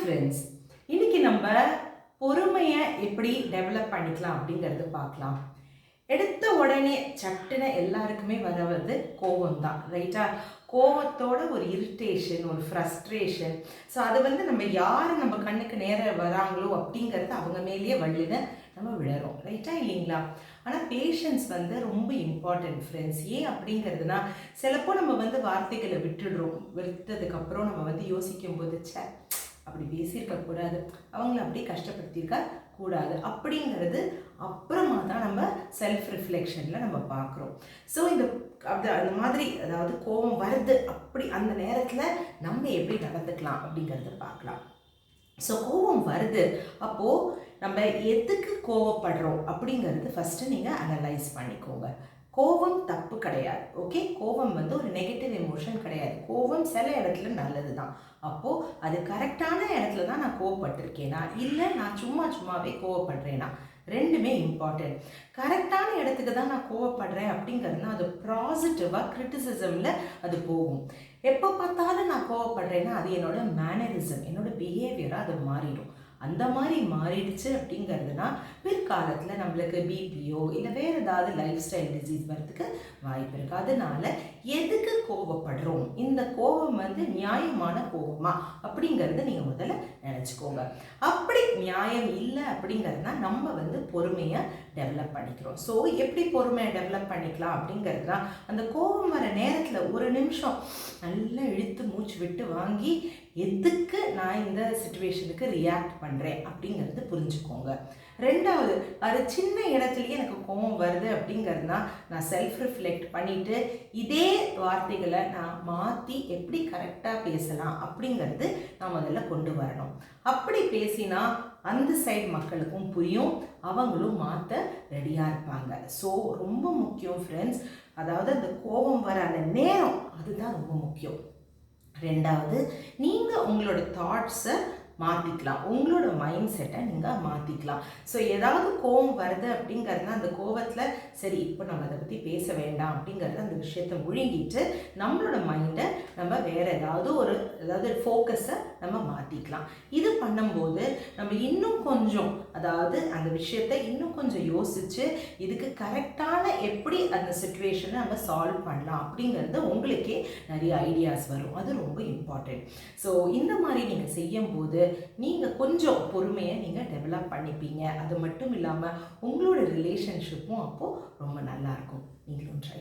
Friends, இன்னைக்கு நம்ம பொறுமையை எப்படி டெவலப் பண்ணிக்கலாம் அப்படிங்கிறது பார்க்கலாம். எடுத்த உடனே சட்டுன்னு எல்லாருக்குமே வரவது கோவம் தான், ரைட்டா? கோவத்தோட ஒரு இரிட்டேஷன், ஒரு ஃப்ரஸ்ட்ரேஷன். ஸோ அது நம்ம யார் நம்ம கண்ணுக்கு நேர வராங்களோ அப்படிங்கிறது அவங்க மேலேயே வள்ளின நம்ம விழறோம், ரைட்டா இல்லைங்களா? ஆனால் பேஷன்ஸ் ரொம்ப இம்பார்ட்டன்ட் ஃப்ரெண்ட்ஸ். ஏன் அப்படிங்கிறதுனா, சிலப்போ நம்ம வார்த்தைகளை விட்டுடுறோம். விட்டதுக்கப்புறம் நம்ம யோசிக்கும் போது அப்படி பேசியிருக்கக்கூடாது, அவங்கள அப்படியே கஷ்டப்படுத்தியிருக்க கூடாது அப்படிங்கிறது அப்புறமா தான் நம்ம செல்ஃப் ரிஃப்ளெக்ஷனில் நம்ம பார்க்குறோம். ஸோ அந்த மாதிரி, அதாவது கோபம் வருது, அப்படி அந்த நேரத்தில் நம்ம எப்படி நடந்துக்கலாம் அப்படிங்கிறத பார்க்கலாம். ஸோ கோபம் வருது, அப்போது நம்ம எதுக்கு கோவப்படுறோம் அப்படிங்கிறது ஃபஸ்ட்டு நீங்கள் அனலைஸ் பண்ணிக்கோங்க. கோபம் தப்பு கிடையாது, ஓகே? கோபம் ஒரு நெகட்டிவ் எமோஷன் கிடையாது. கோபம் சில இடத்துல நல்லது தான். அப்போது அது கரெக்டான இடத்துல தான் நான் கோவப்பட்டிருக்கேனா, இல்லை நான் சும்மாவே கோவப்படுறேனா, ரெண்டுமே இம்பார்ட்டன்ட். கரெக்டான இடத்துக்கு தான் நான் கோவப்படுறேன் அப்படிங்கிறதுனா அது பாசிட்டிவாக கிரிட்டிசிசமில் அது போகும். எப்போ பார்த்தாலும் நான் கோவப்படுறேன்னா அது என்னோட மேனரிசம், என்னோட பிஹேவியராக அது மாறிடும். அந்த மாதிரி மாறிடுச்சு அப்படிங்கிறதுனா பிற்காலத்தில் நம்மளுக்கு பிபிஓ இல்லை வேறு ஏதாவது லைஃப் ஸ்டைல் டிசீஸ் வரதுக்கு வாய்ப்பு இருக்குது. அதனால எதுக்கு கோவப்படுறோம், இந்த கோபம் நியாயமான கோபமா அப்படிங்கிறத நீங்கள் முதல்ல நினச்சிக்கோங்க. அப்படி நியாயம் இல்லை அப்படிங்கிறதுனா நம்ம பொறுமையை டெவலப் பண்ணிக்கிறோம். ஸோ எப்படி பொறுமையை டெவலப் பண்ணிக்கலாம் அப்படிங்கிறதுனா, அந்த கோபம் வர நேரத்தில் ஒரு நிமிஷம் நல்லா இழுத்து மூச்சு விட்டு வாங்கி எதுக்கு நான் இந்த சிச்சுவேஷனுக்கு ரியாக்ட் பண்ணுறேன் அப்படிங்கிறது புரிஞ்சுக்கோங்க. ரெண்டாவது, அது சின்ன இடத்துலையே எனக்கு கோபம் வருது அப்படிங்கிறதுனா நான் செல்ஃப் ரிஃப்ளெக்ட் பண்ணிவிட்டு இதே வார்த்தைகளை நான் மாற்றி எப்படி கரெக்டாக பேசலாம் அப்படிங்கிறது நான் முதல்ல கொண்டு வரணும். அப்படி பேசினா அந்த சைடு மக்களுக்கும் புரியும், அவங்களும் மாற்ற ரெடியாக இருப்பாங்க. ஸோ ரொம்ப முக்கியம் ஃப்ரெண்ட்ஸ், அதாவது அந்த கோபம் வர அந்த நேரம் அதுதான் ரொம்ப முக்கியம். ரெண்டாவது, நீங்கள் உங்களோட தாட்ஸை மாற்றிக்கலாம், உங்களோட மைண்ட் செட்டை நீங்கள் மாற்றிக்கலாம். ஸோ ஏதாவது கோபம் வருது அப்படிங்கிறதுனா அந்த கோபத்தில் சரி இப்போ நம்ம அதை பற்றி பேச வேண்டாம் அப்படிங்கிறத அந்த விஷயத்தை முழுங்கிட்டு நம்மளோட மைண்டை நம்ம வேறு ஏதாவது ஃபோக்கஸை நம்ம மாற்றிக்கலாம். இது பண்ணும்போது நம்ம இன்னும் கொஞ்சம், அதாவது அந்த விஷயத்தை இன்னும் கொஞ்சம் யோசித்து இதுக்கு கரெக்டான எப்படி அந்த சிச்சுவேஷனை நம்ம சால்வ் பண்ணலாம் அப்படிங்கிறது உங்களுக்கே நிறைய ஐடியாஸ் வரும். அது ரொம்ப இம்பார்ட்டண்ட். ஸோ இந்த மாதிரி நீங்கள் செய்யும்போது நீங்கள் கொஞ்சம் பொறுமையை நீங்கள் டெவலப் பண்ணிப்பீங்க. அது மட்டும் இல்லாமல் உங்களோட ரிலேஷன்ஷிப்பும் அப்போது ரொம்ப நல்லாயிருக்கும். நீங்களும் ட்ரை